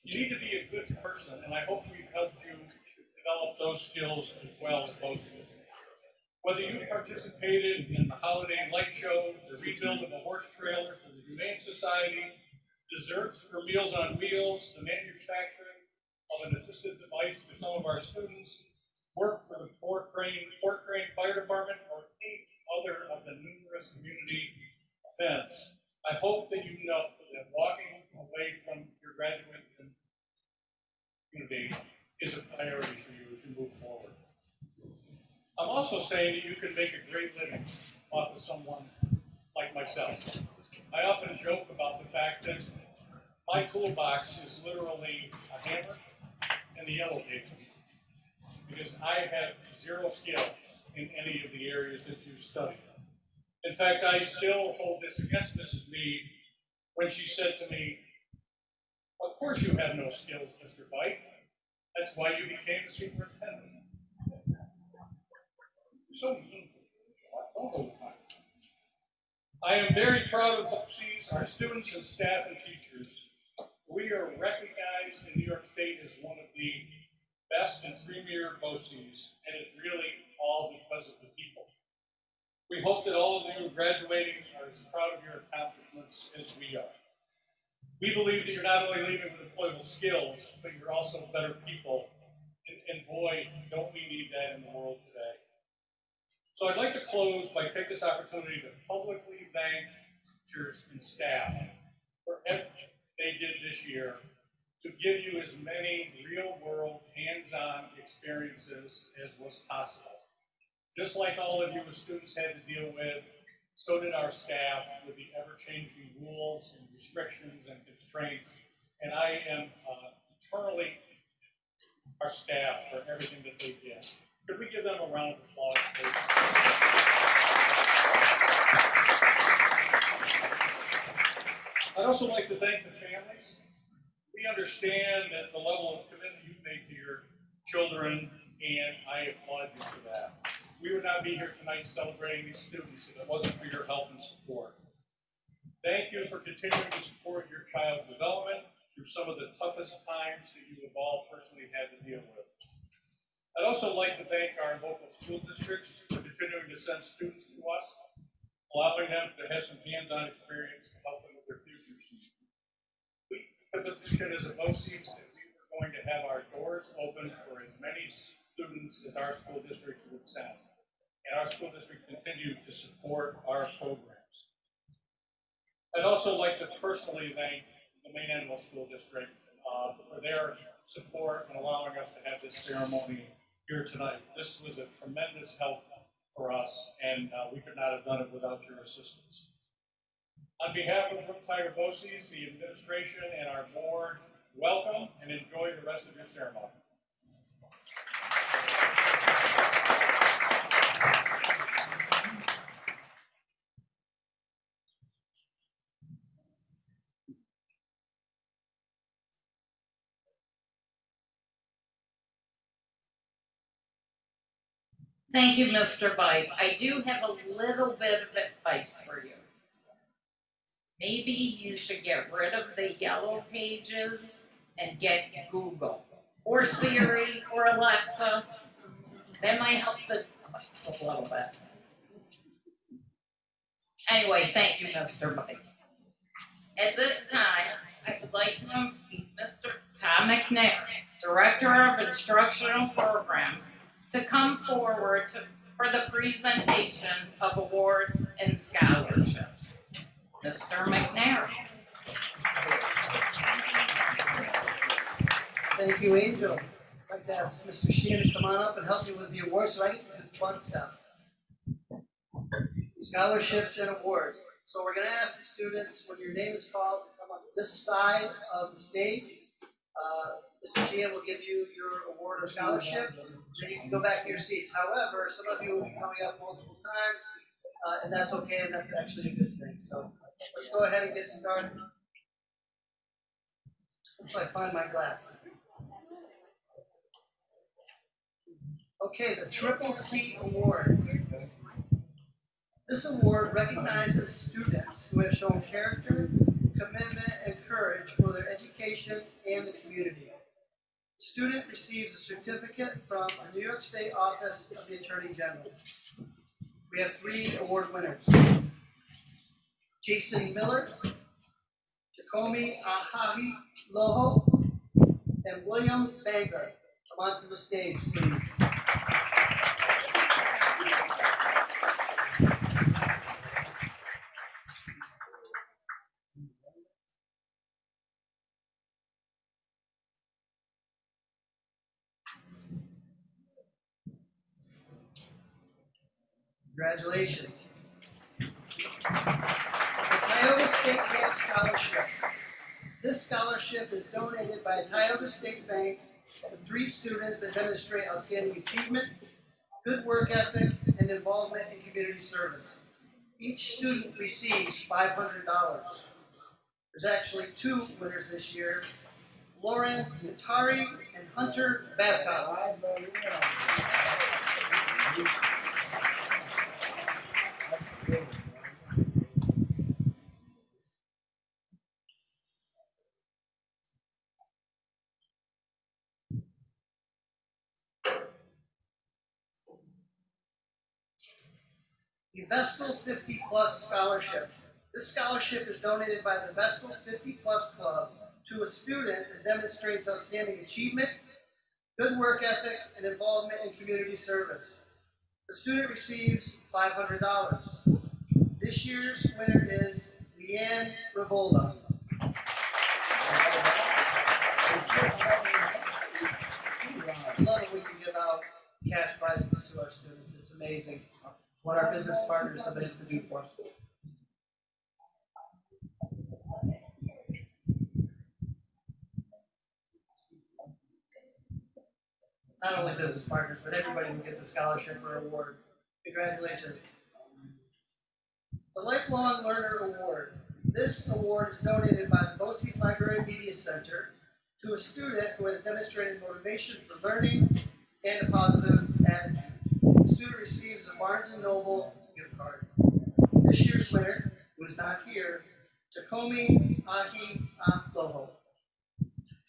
You need to be a good person, and I hope we've helped you develop those skills as well as Boces. Whether you participated in the holiday light show, the rebuild of a horse trailer for the Humane Society, desserts for Meals on Wheels, the manufacturing of an assistive device for some of our students, work for the Fort Crane Fire Department, or any other of the numerous community events, I hope that you know that walking away from your graduation community is a priority for you as you move forward. I'm also saying that you can make a great living off of someone like myself. I often joke about the fact that my toolbox is literally a hammer and the yellow pages, because I have zero skills in any of the areas that you study. In fact, I still hold this against Mrs. Mead when she said to me, "Of course you have no skills, Mr. Bike. That's why you became a superintendent." You're so mean to me. I don't know why. I am very proud of Boces, our students and staff and teachers. We are recognized in New York State as one of the best and premier Boces, and it's really all because of the people. We hope that all of you graduating are as proud of your accomplishments as we are. We believe that you're not only leaving with employable skills, but you're also better people. And boy, don't we need that in the world today. So I'd like to close by taking this opportunity to publicly thank teachers and staff for everything they did this year to give you as many real-world, hands-on experiences as was possible. Just like all of you as students had to deal with, so did our staff with the ever-changing rules and restrictions and constraints. And I am eternally our staff for everything that they did. Could we give them a round of applause, please? I'd also like to thank the families. We understand that the level of commitment you've made to your children, and I applaud you for that. We would not be here tonight celebrating these students if it wasn't for your help and support. Thank you for continuing to support your child's development through some of the toughest times that you have all personally had to deal with. I'd also like to thank our local school districts for continuing to send students to us, allowing them to have some hands-on experience to help them with their futures. We took the position as a Boces that we were going to have our doors open for as many students as our school district would send. And our school district continued to support our programs. I'd also like to personally thank the Maine Animal School District for their support in allowing us to have this ceremony here tonight. This was a tremendous help for us, and we could not have done it without your assistance. On behalf of Broome-Tioga Boces, the administration, and our board, welcome and enjoy the rest of your ceremony. Thank you, Mr. Bike. I do have a little bit of advice for you. Maybe you should get rid of the yellow pages and get Google or Siri or Alexa. That might help the class a little bit. Anyway, thank you, Mr. Bike. At this time, I would like to invite Mr. Tom McNair, Director of Instructional Programs, to come forward for the presentation of awards and scholarships. Mr. McNair. Thank you, Angel. I'd like to ask Mr. Xena to come on up and help me with the awards so I can do the fun stuff. Scholarships and awards. So we're going to ask the students, when your name is called, to come up this side of the stage. Mr. Xena will give you your award or scholarship, then you can go back to your seats. However, some of you will be coming up multiple times, and that's okay, and that's actually a good thing. So let's go ahead and get started. Until I find my glasses. Okay, the Triple C Award. This award recognizes students who have shown character, commitment, and courage for their education education and the community. The student receives a certificate from the New York State Office of the Attorney General. We have 3 award winners. Jason Miller, Jacomi Ahahi Loho, and William Banger. Come onto the stage, please. Congratulations. The Tioga State Bank Scholarship. This scholarship is donated by Tioga State Bank to 3 students that demonstrate outstanding achievement, good work ethic, and involvement in community service. Each student receives $500. There's actually 2 winners this year, Lauren Natari and Hunter Babcock. The Vestal 50 Plus Scholarship. This scholarship is donated by the Vestal 50 Plus Club to a student that demonstrates outstanding achievement, good work ethic, and involvement in community service. The student receives $500. This year's winner is Leanne Rivola. I love it when we can give out cash prizes to our students. It's amazing what our business partners have been able to do for us. Not only business partners, but everybody who gets a scholarship or award. Congratulations. The Lifelong Learner Award. This award is donated by the Boces Library Media Center to a student who has demonstrated motivation for learning and a positive attitude. The student receives a Barnes & Noble gift card. This year's winner, who is not here, Jacomi Ahi Loho.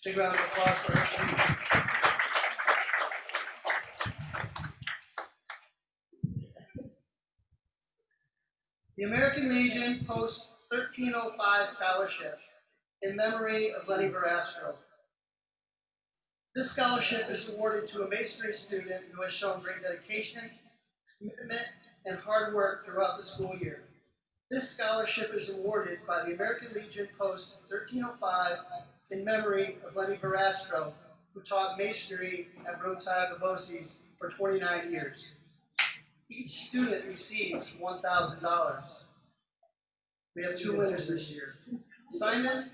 Big round of applause for her, please. The American Legion Post 1305 Scholarship in memory of Lenny Verastro. This scholarship is awarded to a masonry student who has shown great dedication, commitment, and hard work throughout the school year. This scholarship is awarded by the American Legion Post 1305 in memory of Lenny Verastro, who taught masonry at Broome-Tioga Boces for 29 years. Each student receives $1,000. We have 2 winners this year, Simon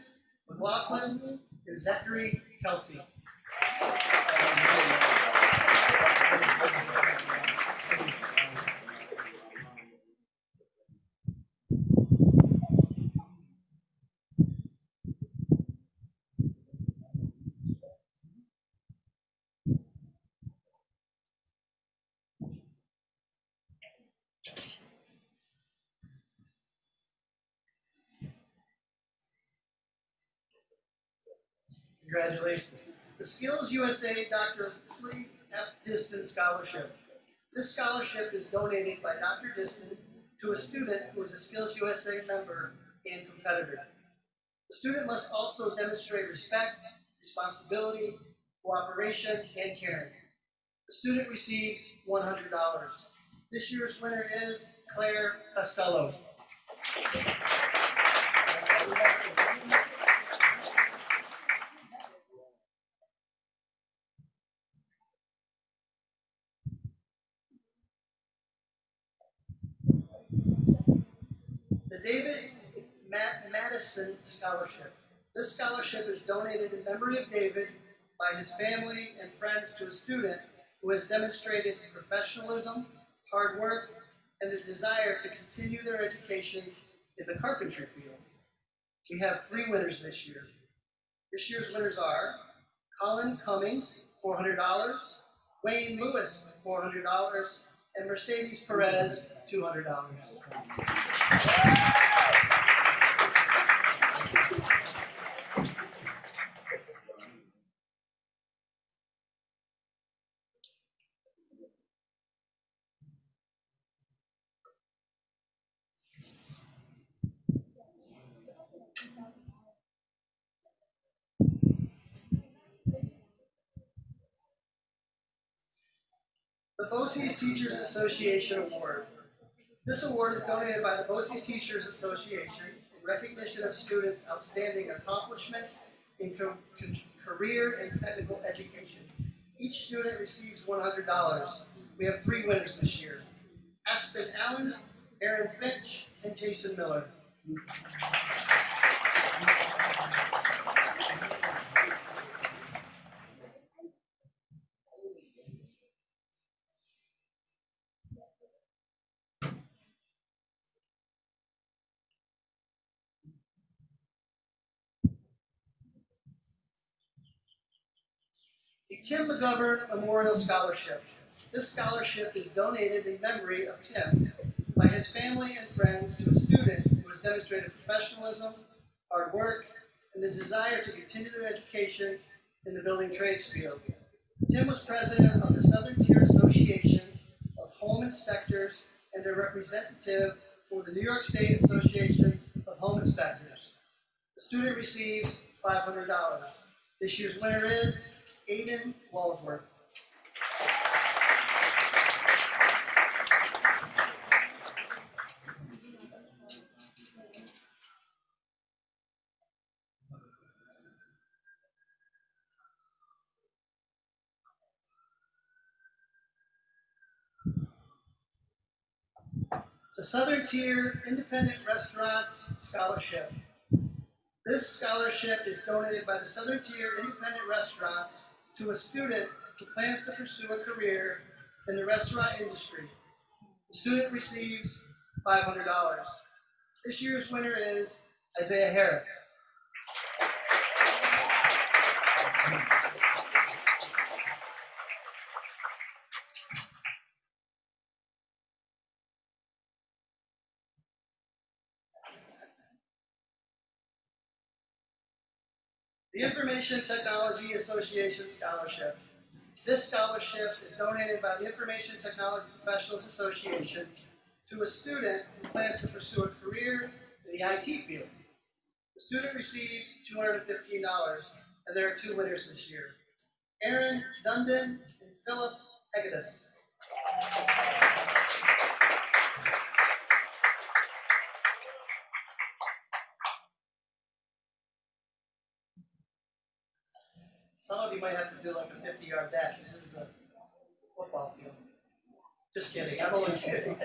McLaughlin and Zachary Kelsey. Congratulations. The Skills USA Dr. Leslie F. Diston Scholarship. This scholarship is donated by Dr. Diston to a student who is a Skills USA member and competitor. The student must also demonstrate respect, responsibility, cooperation, and caring. The student receives $100. This year's winner is Claire Costello. The David Madison Scholarship. This scholarship is donated in memory of David by his family and friends to a student who has demonstrated professionalism, hard work, and the desire to continue their education in the carpentry field. We have 3 winners this year. This year's winners are Colin Cummings, $400, Wayne Lewis, $400, and Mercedes Perez, $200. Boces Teachers Association Award. This award is donated by the Boces Teachers Association in recognition of students' outstanding accomplishments in career and technical education. Each student receives $100. We have 3 winners this year: Aspen Allen, Aaron Finch, and Jason Miller. The Tim Mcgovern Memorial Scholarship. This scholarship is donated in memory of Tim by his family and friends to a student who has demonstrated professionalism, hard work, and the desire to continue their education in the building trades field. Tim was president of the Southern Tier Association of Home Inspectors and a representative for the New York State Association of Home Inspectors. The student receives $500. This year's winner is Aiden Walsworth. The Southern Tier Independent Restaurants Scholarship. This scholarship is donated by the Southern Tier Independent Restaurants to a student who plans to pursue a career in the restaurant industry. The student receives $500. This year's winner is Isaiah Harris. The Information Technology Association Scholarship. This scholarship is donated by the Information Technology Professionals Association to a student who plans to pursue a career in the IT field. The student receives $215, and there are 2 winners this year: Aaron Dundon and Philip Hegedus. Some of you might have to do like a 50-yard dash. This is a football field. Just kidding. I'm only kidding.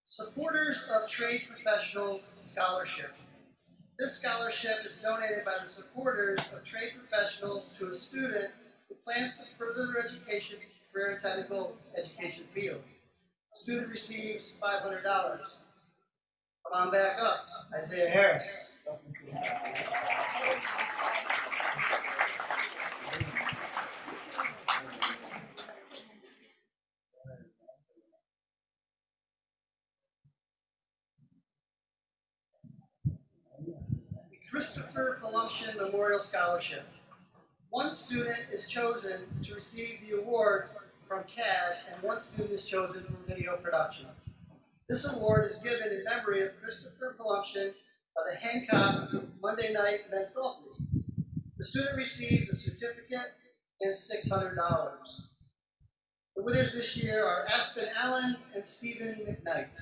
Supporters of Trade Professionals Scholarship. This scholarship is donated by the supporters of trade professionals to a student who plans to further their education in the career and technical education field. The student receives $500. Come on back up, Isaiah Harris. Christopher Columption Memorial Scholarship. 1 student is chosen to receive the award from CAD, and 1 student is chosen for video production. This award is given in memory of Christopher Columption of the Hancock Monday Night Men's Golf League. The student receives a certificate and $600. The winners this year are Aspen Allen and Stephen McKnight.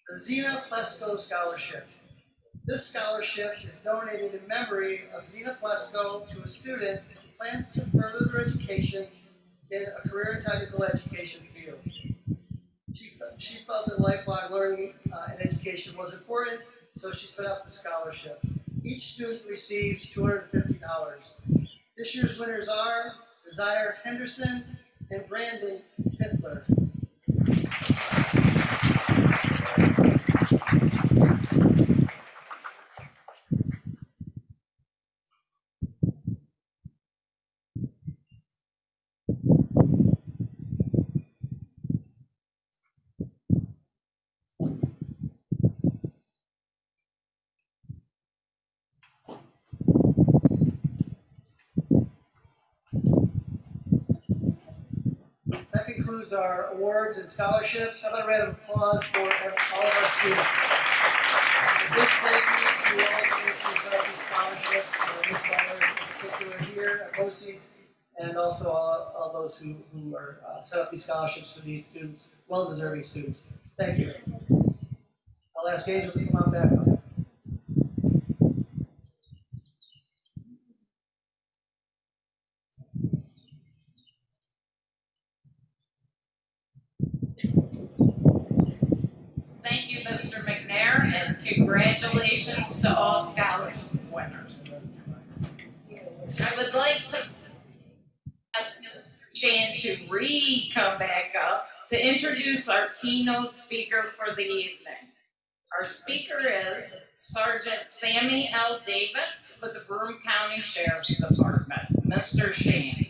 The Xena Plesko Scholarship. This scholarship is donated in memory of Xena Plesko to a student who plans to further their education in a career and technical education field. She felt that lifelong learning and education was important, so she set up the scholarship. Each student receives $250. This year's winners are Desire Henderson and Brandon Hitler. that concludes our awards and scholarships. How about a round of applause for all of our students? A big thank you to all the students who got these scholarships, Ms. Butler in particular here at Boces, and also all those who are set up these scholarships for these students, well-deserving students. Thank you. I'll ask Angel to come on back up. Thank you, Mr. McNair, and congratulations to all scholarship winners. I would like to ask Mr. Chan to come back up to introduce our keynote speaker for the evening. Our speaker is Sergeant Sammy L. Davis with the Broome County Sheriff's Department. Mr. Chan.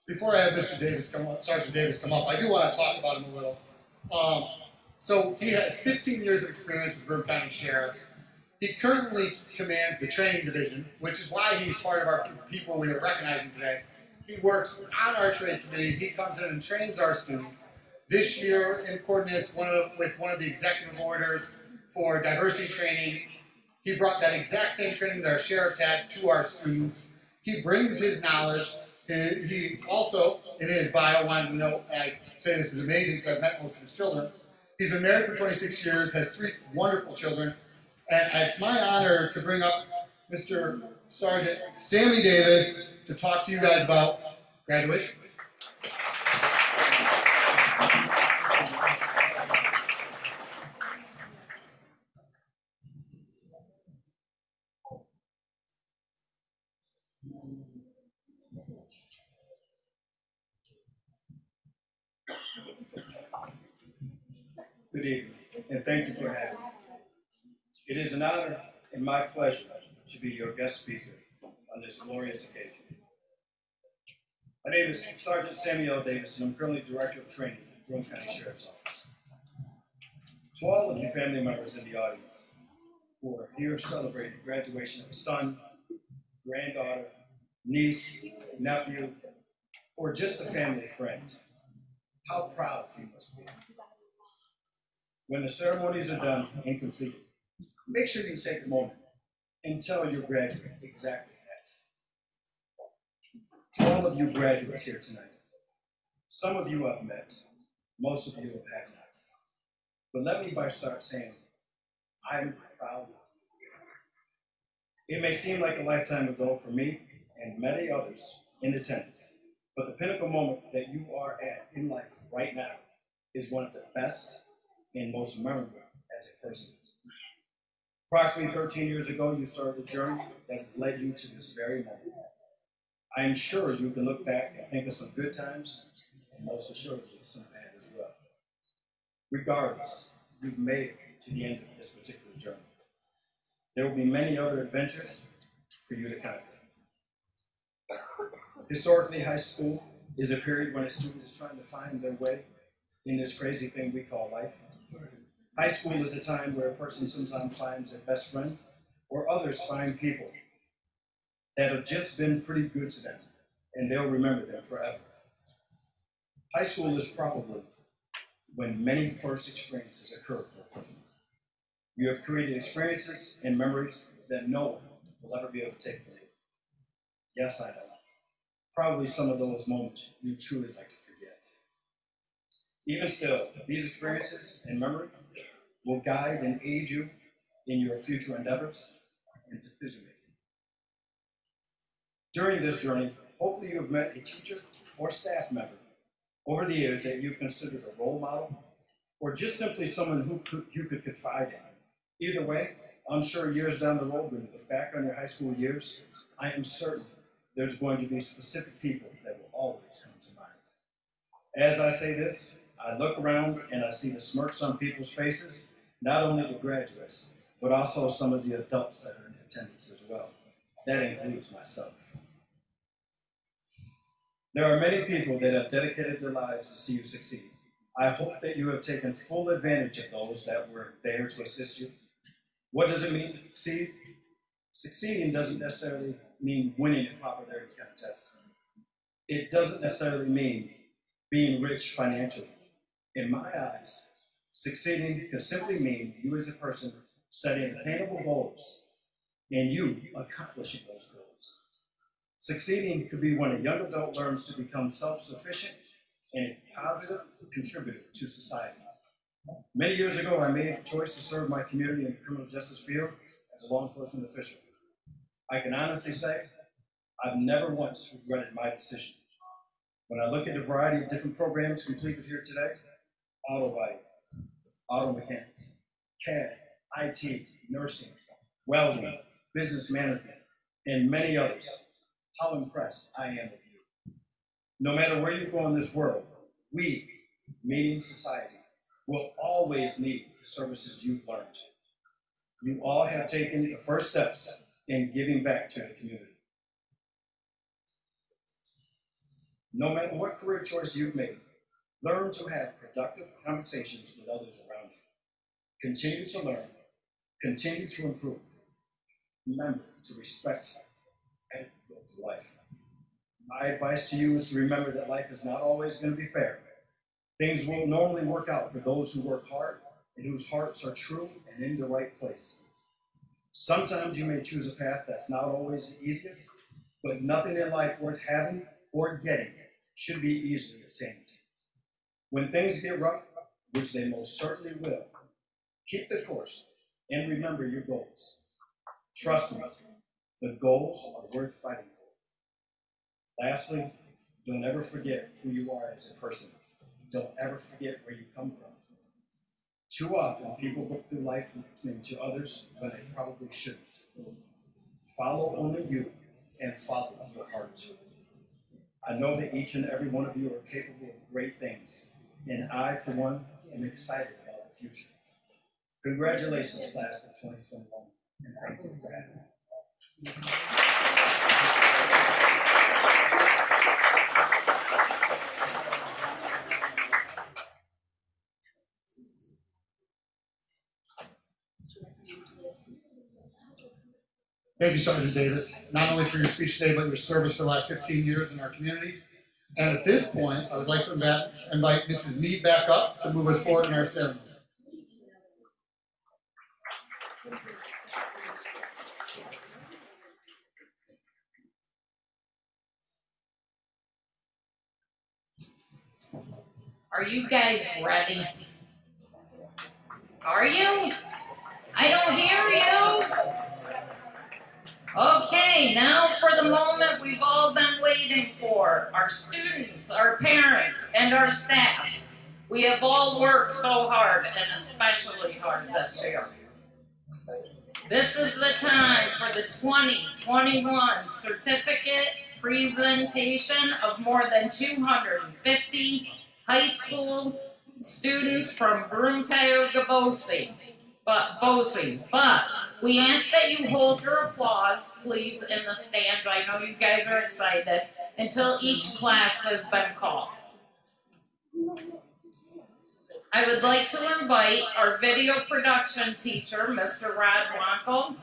Before I have Mr. Davis come up, Sergeant Davis come up, I do want to talk about him a little. So he has 15 years of experience with Broome County Sheriff. He currently commands the training division, which is why he's part of our people we are recognizing today. He works on our trade committee. He comes in and trains our students. This year, in coordinates with one of the executive orders for diversity training, he brought that exact same training that our sheriffs had to our students. He brings his knowledge. He also, in his bio, wanted to know, and I say this is amazing because I've met most of his children. He's been married for 26 years, has 3 wonderful children, and it's my honor to bring up Mr. Sergeant Sammy Davis to talk to you guys about graduation. Good evening, and thank you for having me. It is an honor and my pleasure to be your guest speaker on this glorious occasion. My name is Sergeant Samuel Davis, and I'm currently Director of Training at Broome County Sheriff's Office. To all of you family members in the audience who are here celebrating the graduation of a son, granddaughter, niece, nephew, or just a family friend, how proud you must be. When the ceremonies are done and completed, make sure you take a moment and tell your graduate exactly that. To all of you graduates here tonight, some of you I've met, most of you have not. But let me start saying, I'm proud of you. It may seem like a lifetime ago for me and many others in attendance, but the pinnacle moment that you are at in life right now is one of the best and most memorable as a person. Approximately 13 years ago, you started a journey that has led you to this very moment. I am sure you can look back and think of some good times, and most assuredly some bad as well. Regardless, you've made it to the end of this particular journey. There will be many other adventures for you to conquer. Historically, high school is a period when a student is trying to find their way in this crazy thing we call life. High school is a time where a person sometimes finds a best friend, or others find people that have just been pretty good to them, and they'll remember them forever. High school is probably when many first experiences occur for a person. You have created experiences and memories that no one will ever be able to take from you. Yes, I know. Probably some of those moments you truly like to forget. Even still, these experiences and memories will guide and aid you in your future endeavors and decision making. During this journey, hopefully you have met a teacher or staff member over the years that you've considered a role model, or just simply someone who you could confide in. Either way, I'm sure years down the road, when you look back on your high school years, I am certain there's going to be specific people that will always come to mind. As I say this, I look around and I see the smirks on people's faces, not only the graduates, but also some of the adults that are in attendance as well. That includes myself. There are many people that have dedicated their lives to see you succeed. I hope that you have taken full advantage of those that were there to assist you. What does it mean to succeed? Succeeding doesn't necessarily mean winning a popularity contest. It doesn't necessarily mean being rich financially. In my eyes, succeeding can simply mean you as a person setting attainable goals and you accomplishing those goals. Succeeding could be when a young adult learns to become self-sufficient and a positive contributor to society. Many years ago, I made a choice to serve my community in the criminal justice field as a law enforcement official. I can honestly say I've never once regretted my decision. When I look at the variety of different programs completed here today, auto body, auto mechanics, CAD, IT, nursing, welding, business management, and many others, how impressed I am with you. No matter where you go in this world, we, meaning society, will always need the services you've learned. You all have taken the first steps in giving back to the community. No matter what career choice you've made, learn to have productive conversations with others around you. Continue to learn, continue to improve. Remember to respect and go through life. My advice to you is to remember that life is not always going to be fair. Things will normally work out for those who work hard and whose hearts are true and in the right place. Sometimes you may choose a path that's not always the easiest, but nothing in life worth having or getting should be easily attained. When things get rough, which they most certainly will, keep the course and remember your goals. Trust me, the goals are worth fighting for. Lastly, don't ever forget who you are as a person. Don't ever forget where you come from. Too often, people go through life listening to others when they probably shouldn't. Follow only you and follow your heart. I know that each and every one of you are capable of great things, and I, for one, am excited about the future. Congratulations, class of 2021, and thank you for having me. Thank you, Sergeant Davis, not only for your speech today, but your service for the last 15 years in our community. And at this point, I would like to invite Mrs. Mead back up to move us forward in our ceremony. Are you guys ready? Are you? I don't hear you. Okay, now for the moment we've all been waiting for. Our students, our parents, and our staff. We have all worked so hard, and especially hard this year. This is the time for the 2021 certificate presentation of more than 250 high school students from Broome-Tioga Boces. But we ask that you hold your applause, please, in the stands. I know you guys are excited until each class has been called. I would like to invite our video production teacher, Mr. Rod Wankel,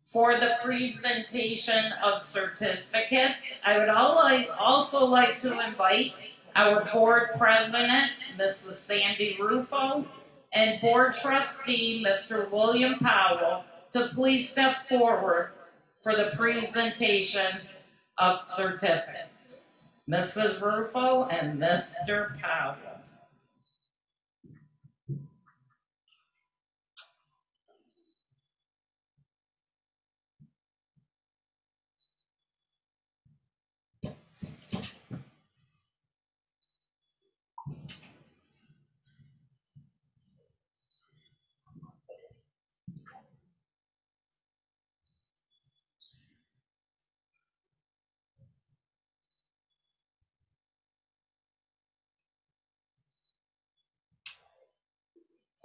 for the presentation of certificates. I would also like to invite our board president, Mrs. Sandy Rufo, and board trustee, Mr. William Powell, to please step forward for the presentation of certificates. Mrs. Rufo and Mr. Powell.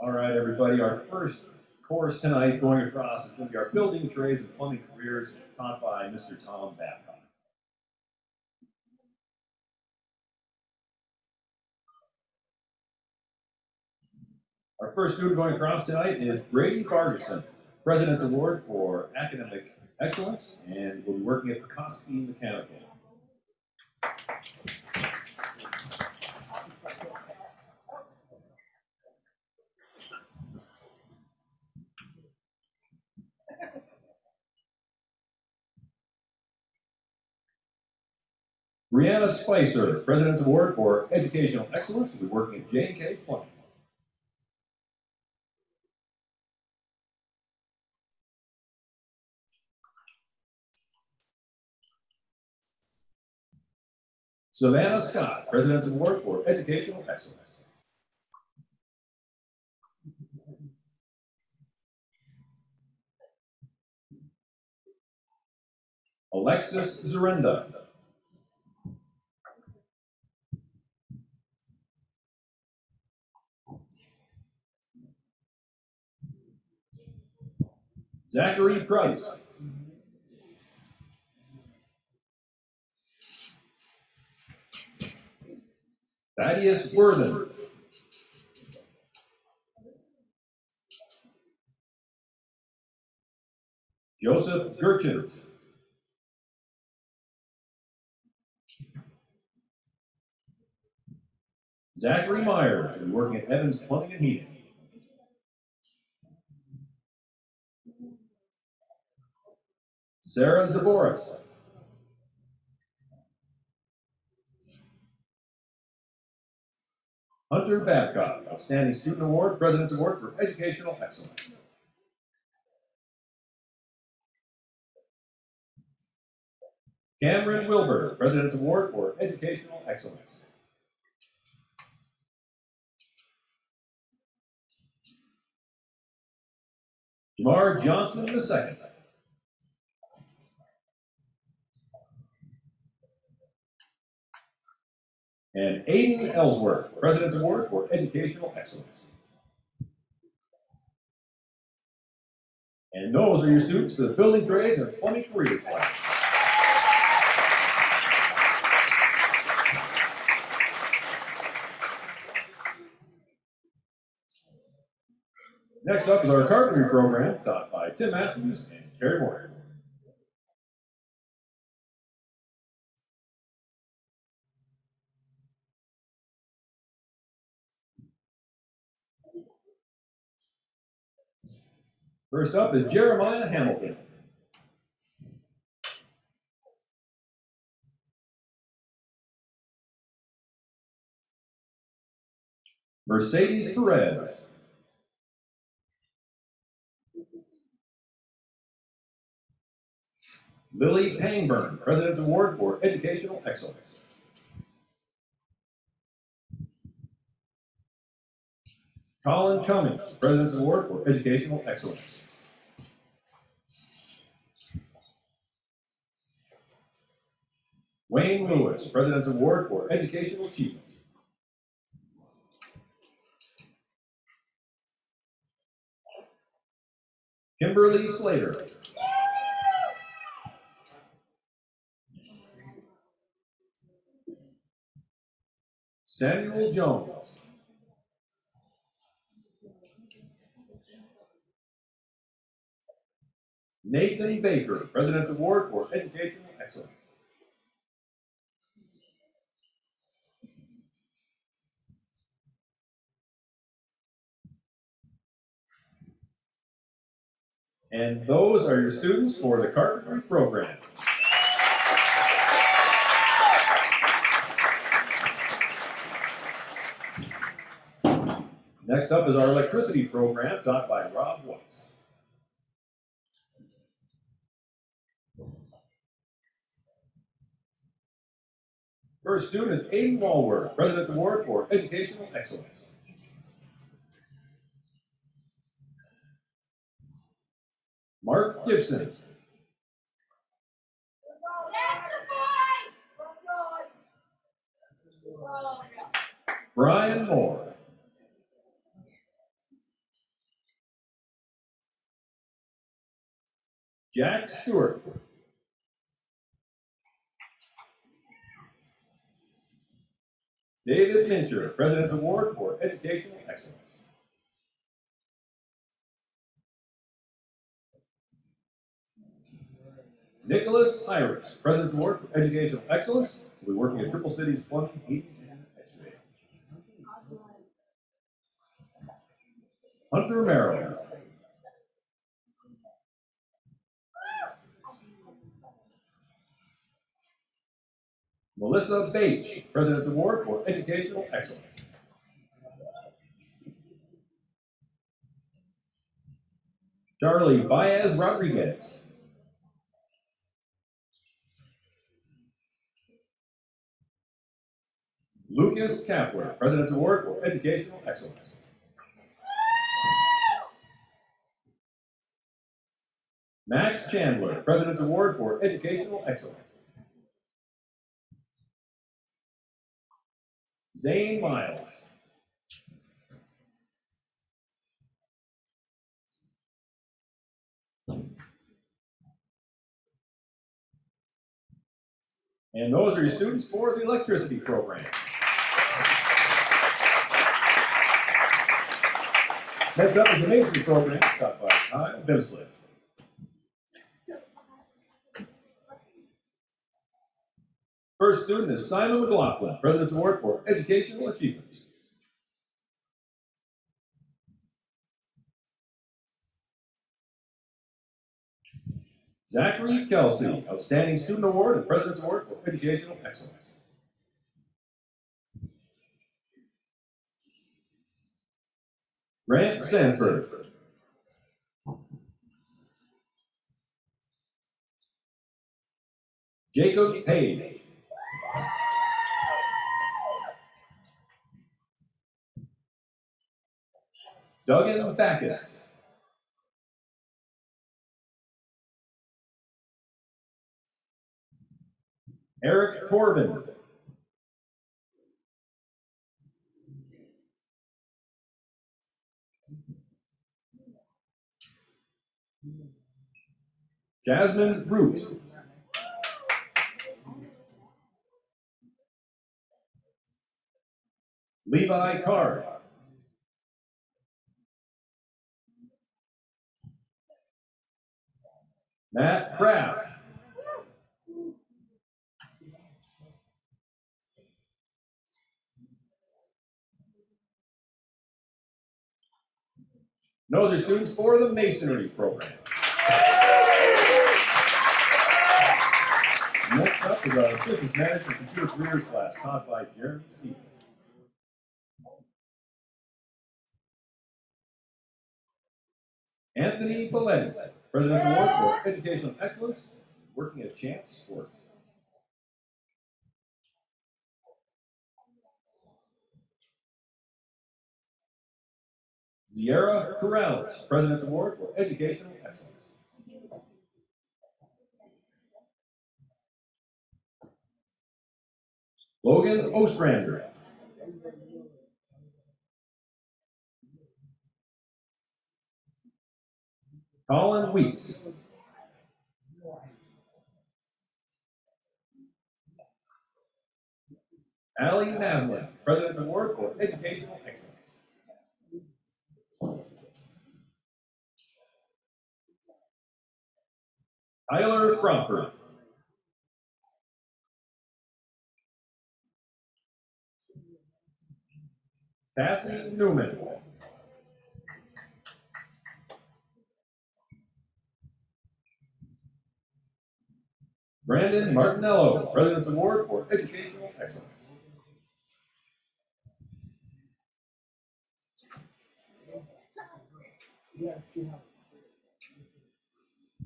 All right, everybody, our first course tonight going across is going to be our building trades and plumbing careers taught by Mr. Tom Babcock. Our first student going across tonight is Brady Bargerson, President's Award for Academic Excellence, and will be working at Petoskey Mechanical. Brianna Spicer, President's Award for Educational Excellence, will be working at J&K Plumbing. Savannah Scott, President's Award for Educational Excellence. Alexis Zarenda. Zachary Price. Thaddeus Worthen. Joseph Gerchins. Zachary Myers, who is working at Evans Plumbing and Heating. Sarah Zaboris. Hunter Babcock, Outstanding Student Award, President's Award for Educational Excellence. Cameron Wilbur, President's Award for Educational Excellence. Jamar Johnson II. And Aiden Ellsworth, President's Award for Educational Excellence. And those are your students for the Building Trades and Plumbing Careers class. Next up is our carpentry program, taught by Tim Matthews and Terry Moore. First up is Jeremiah Hamilton. Mercedes Perez. Lily Pangburn, President's Award for Educational Excellence. Colin Cummings, President's Award for Educational Excellence. Wayne Lewis, President's Award for Educational Achievement. Kimberly Slater. Samuel Jones. Nathan Baker, President's Award for Educational Excellence. And those are your students for the carpentry program. Next up is our electricity program, taught by Rob Weiss. First student is Aiden Walworth, President's Award for Educational Excellence. Mark Gibson. Brian Moore. Jack Stewart. David Mincher, President's Award for Educational Excellence. Nicholas Iris, President's Award for Educational Excellence. Will be working at Triple Cities Plumbing, Heating, and Excavating. Hunter Merrill. Melissa Bache, President's Award for Educational Excellence. Charlie Baez Rodriguez. Lucas Kapler, President's Award for Educational Excellence. Max Chandler, President's Award for Educational Excellence. Zane Miles. And those are your students for the electricity program. Next up is the masonry program, taught by Kyle Binslet. First student is Simon McLaughlin, President's Award for Educational Achievement. Zachary Kelsey, Outstanding Student Award and President's Award for Educational Excellence. Grant Sanford. Jacob Page. Duggan Backus. Eric Corbin. Jasmine Root. Levi Card. Matt Kraft. Those are students for the masonry program. Next up is our business management computer careers class taught by Jeremy Stevens. Anthony Belletti, President's Award for Educational Excellence, working at Champs Sports. Sierra Corrales, President's Award for Educational Excellence. Logan Ostrander. Colin Weeks. Allie Maslin, President's Award for Educational Excellence. Tyler Crawford. Cassie Newman. Brandon Martinello, President's Award for Educational Excellence.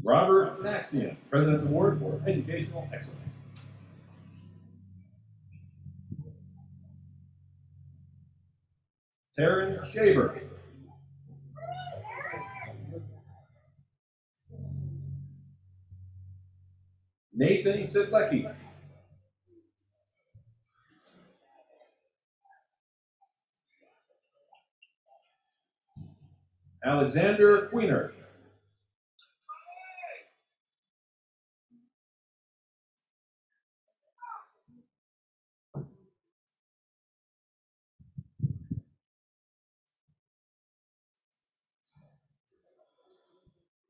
Robert Maxian, President's Award for Educational Excellence. Taryn Shaver. Nathan Sidlecki. Alexander Queener.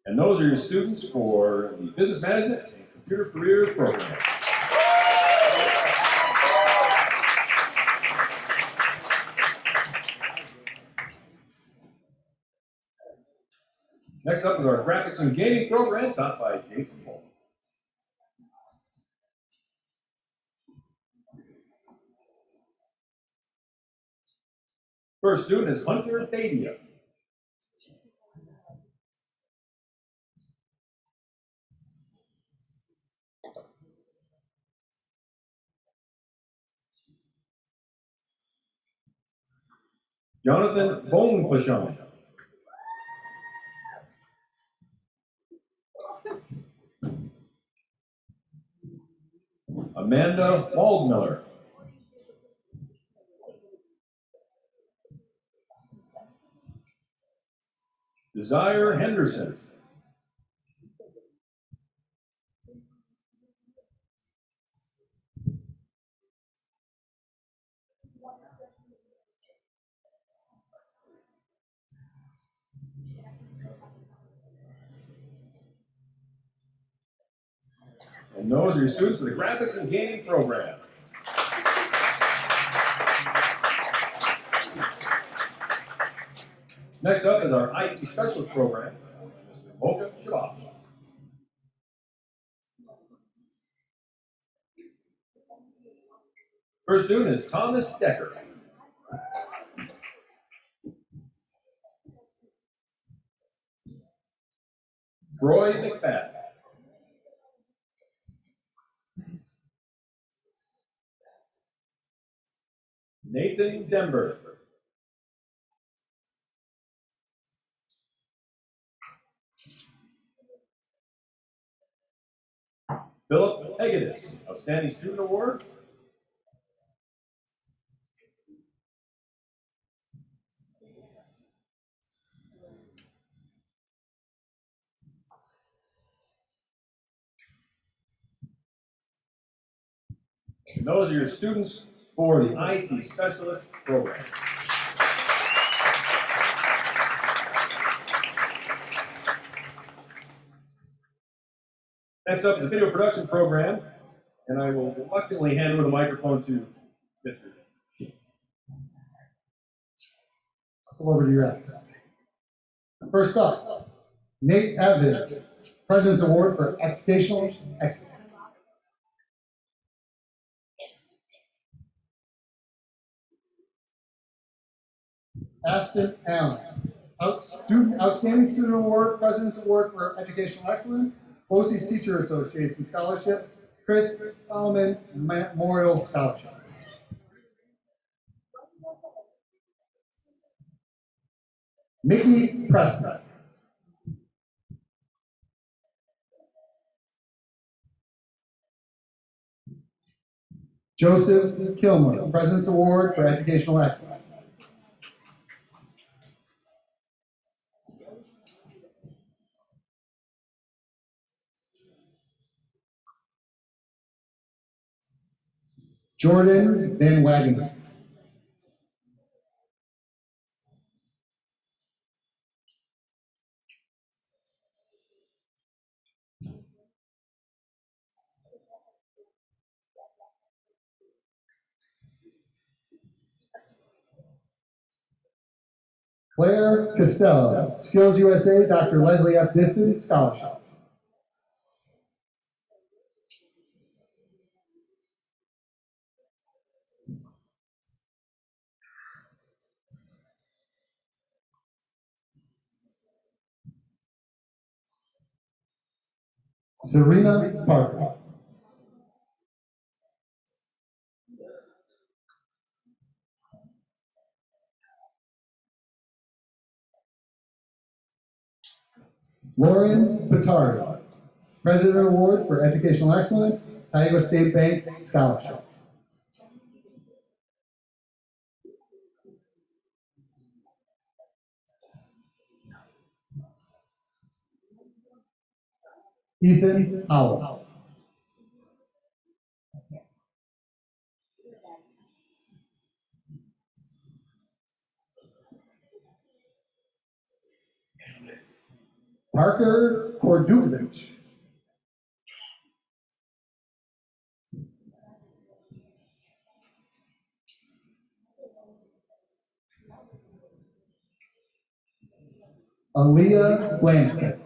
And those are your students for the business management and Computer Careers Program. Next up is our Graphics and Gaming Program, taught by Jason Holt. First student is Hunter Badia. Jonathan Bonepashon. Amanda Waldmiller. Desire Henderson. And those are your students of the Graphics and Gaming Program. Next up is our Iep Specialist Program, Mr. Mocha Shabbat. First student is Thomas Decker. Troy McFadden. Nathan Denver. Philip Hegedus, Outstanding Student Award. And those are your students for the Iep Specialist Program. Next up is the Video Production Program, and I will reluctantly hand over the microphone to Mr. Sheen. Over to your Alex. First up, Nate Evans, President's Award for Educational Excellence. Aston Allen, Outstanding Student Award, President's Award for Educational Excellence, Boces Teacher Association Scholarship, Chris Solomon Memorial Scholarship. Mickey Preston. Joseph Kilmer, President's Award for Educational Excellence. Jordan Van Wagener. Claire Costello, Skills USA, Dr. Leslie F. Diston Scholarship. Serena Parker. Lauren Pittard, President Award for Educational Excellence, Iowa State Bank Scholarship. Ethan Howell. Parker Kordukovich. Aaliyah Blanford.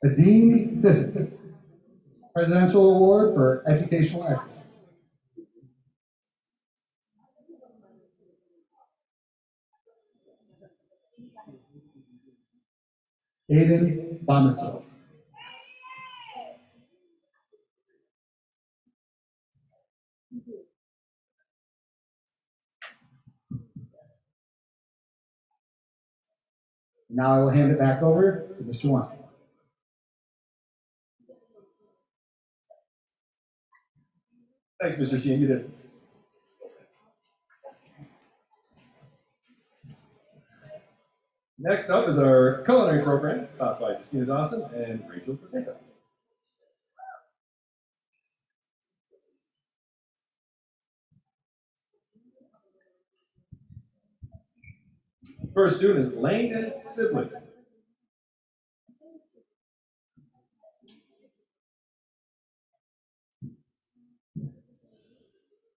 Adine Sisson, Presidential Award for Educational Excellence. Aiden Bomaso. Now I will hand it back over to Mr. Wong. Thanks, Mr. Sheehan. You did. Next up is our culinary program, taught by Xena Dawson and Rachel Plesko. First student is Langdon Sibley.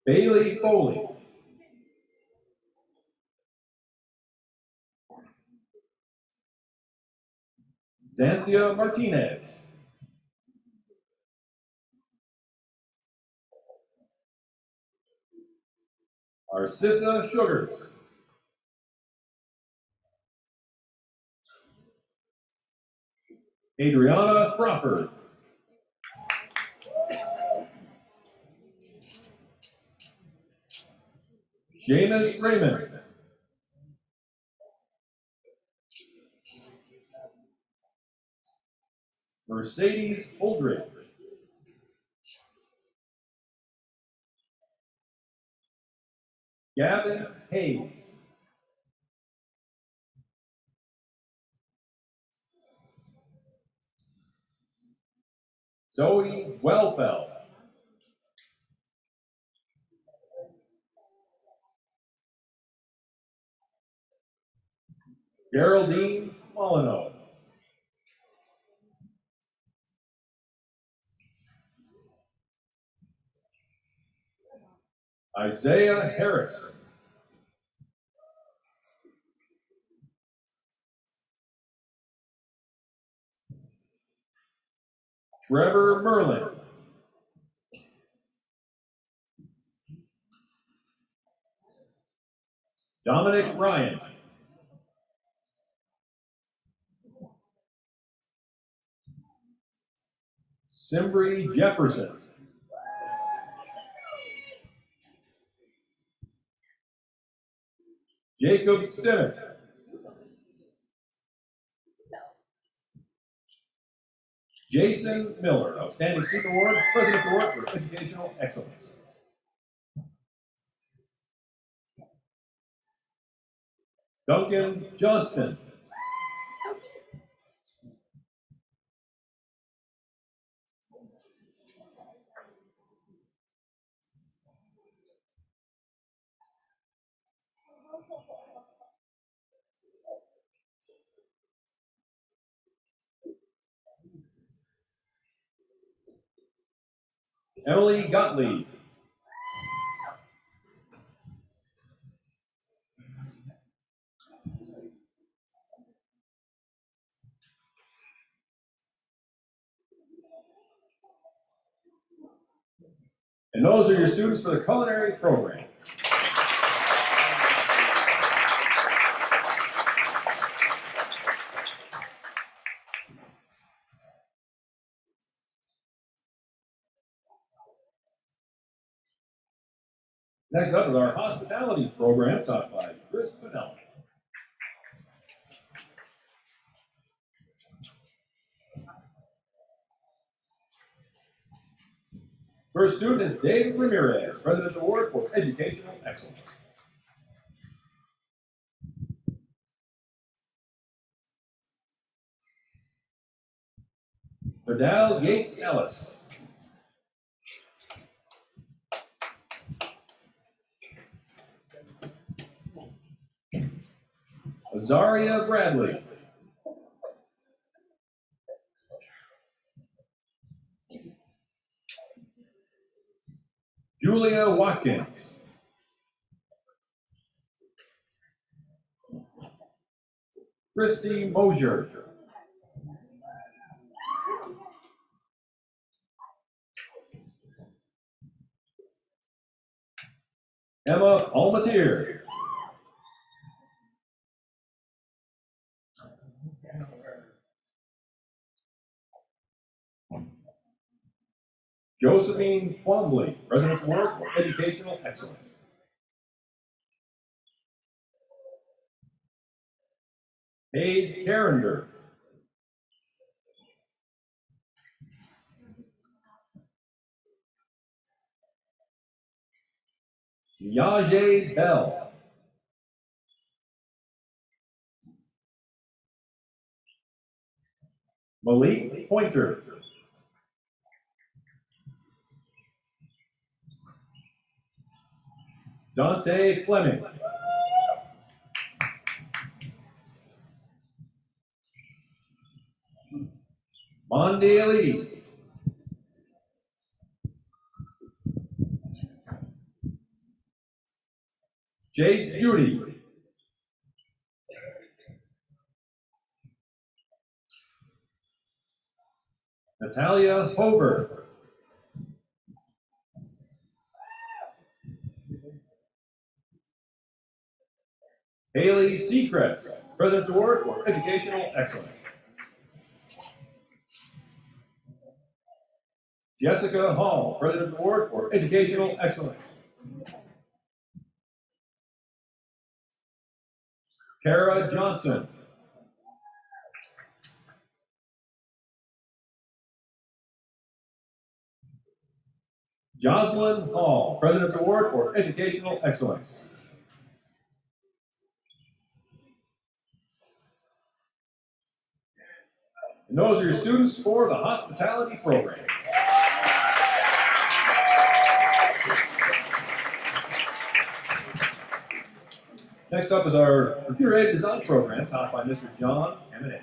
Bailey Foley. Xanthia Martinez. Arcissa Sugars. Adriana Crawford. Jameis Raymond. Mercedes Holdridge. Gavin Hayes. Zoe Wellfeld. Geraldine Molyneux. Isaiah Harris. Trevor Merlin. Dominic Ryan. Simbri Jefferson. Jacob Simmons. Jason Miller, Outstanding Student Award, President's Award for Educational Excellence. Duncan Johnston. Emily Gottlieb. And those are your students for the culinary program. Next up is our hospitality program taught by Chris Pinnell. First student is David Ramirez, President's Award for Educational Excellence. Verdal Yates Ellis. Azaria Bradley. Julia Watkins. Christy Mosier. Emma Almatier. Josephine Twombly, President's Award for Educational Excellence. Paige Carrender. Yaje Bell. Malik Pointer. Dante Fleming. Mondi Ali. Jace Judy. Natalia Hover. Haley Seacrest, President's Award for Educational Excellence. Jessica Hall, President's Award for Educational Excellence. Kara Johnson. Jocelyn Hall, President's Award for Educational Excellence. And those are your students for the hospitality program. Next up is our computer-aided design program taught by Mr. John M.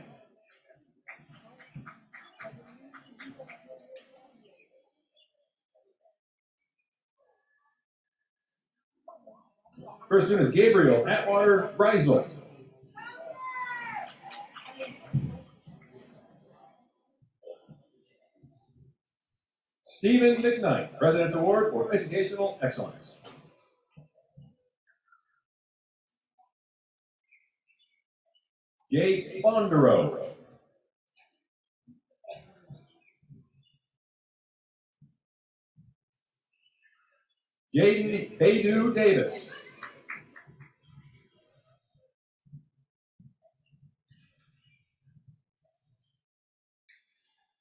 First student is Gabriel Atwater Breisel. Stephen McKnight, President's Award for Educational Excellence. Jace Bondero. Jaden Badu Davis.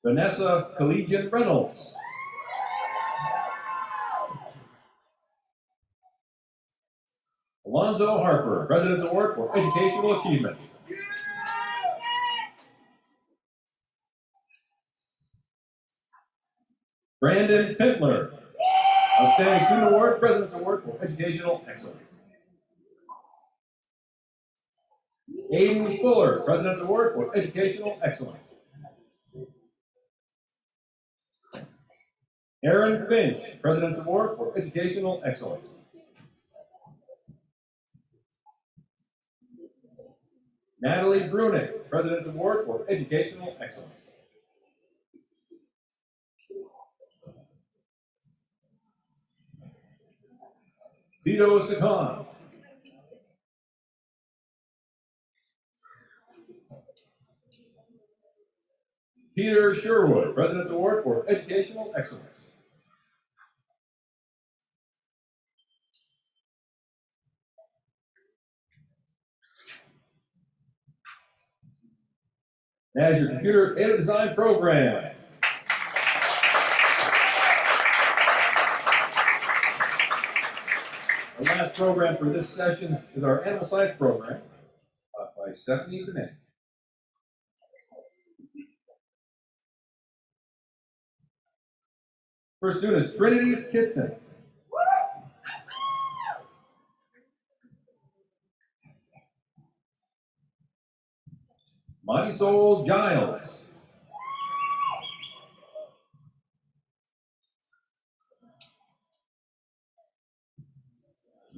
Vanessa Collegian Reynolds. Alonzo Harper, President's Award for Educational Achievement. Brandon Pintler, Outstanding Student Award, President's Award for Educational Excellence. Aiden Fuller, President's Award for Educational Excellence. Aaron Finch, President's Award for Educational Excellence. Natalie Brunick, President's Award for Educational Excellence. Vito Sakan. Peter Sherwood, President's Award for Educational Excellence. As your computer-aided design program. Our last program for this session is our animal science program, taught by Stephanie Benet. First student is Trinity Kitson. Marisol Giles.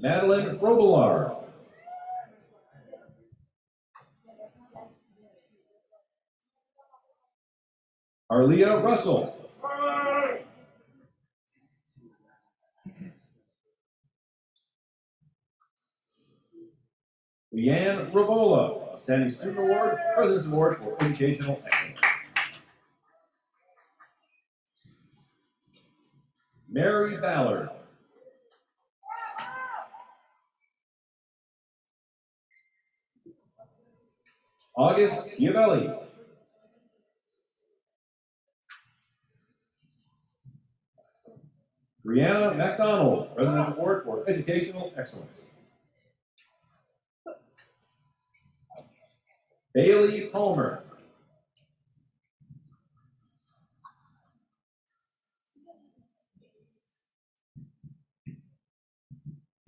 Madeline Robillard. Arlia Russell. Leanne Ravola, Outstanding Student Award, President's Award for Educational Excellence. Mary Ballard. August Giavelli. Brianna MacDonald, President's Award for Educational Excellence. Bailey Palmer.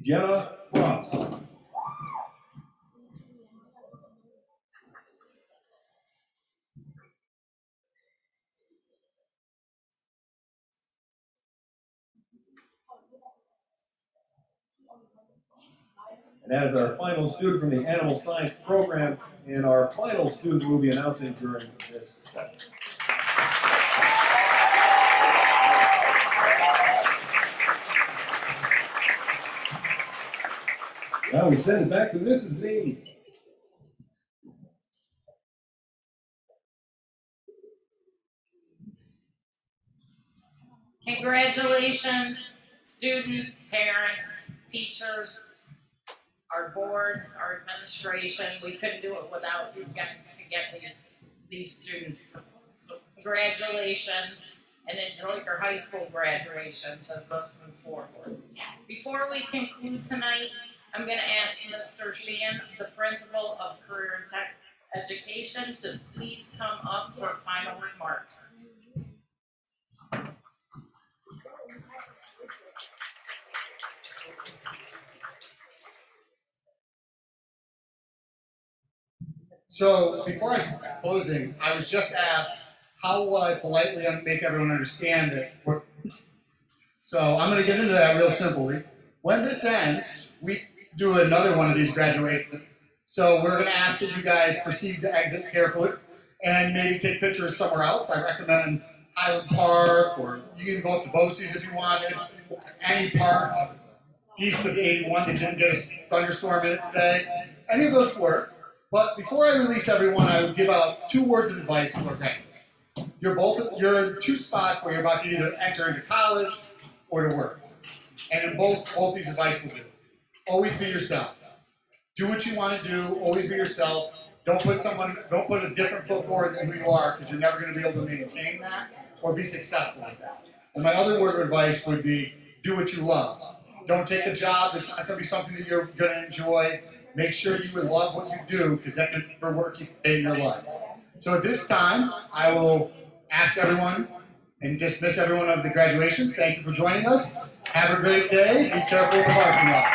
Jenna Ross. And that is our final student from the Animal Science program, and our final student we'll be announcing during this session. Now we send it back to Mrs. B. Congratulations, students, parents, teachers, our board, our administration. We couldn't do it without you guys to get these students. So congratulations, and enjoy your high school graduations as this moves forward. Before we conclude tonight, I'm going to ask Mr. Sheehan, the principal of Career and Tech Education, to please come up for final remarks. So before I start closing, I was just asked how will I politely make everyone understand that we're. So I'm going to get into that real simply. When this ends, we do another one of these graduations. So we're going to ask that you guys proceed to exit carefully and maybe take pictures somewhere else. I recommend Highland Park, or you can go up to Boces if you wanted. Any park east of 81 that didn't get a thunderstorm in it today. Any of those work. But before I release everyone, I would give out 2 words of advice to our graduates. You're in 2 spots where you're about to either enter into college or to work. And in both these advice will do. Always be yourself. Do what you want to do, always be yourself. Don't put a different foot forward than who you are, because you're never going to be able to maintain that or be successful with that. And my other word of advice would be, do what you love. Don't take a job that's not going to be something that you're going to enjoy. Make sure you love what you do, because that can be work in your life. So at this time, I will ask everyone and dismiss everyone of the graduations. Thank you for joining us. Have a great day. Be careful in the parking lot.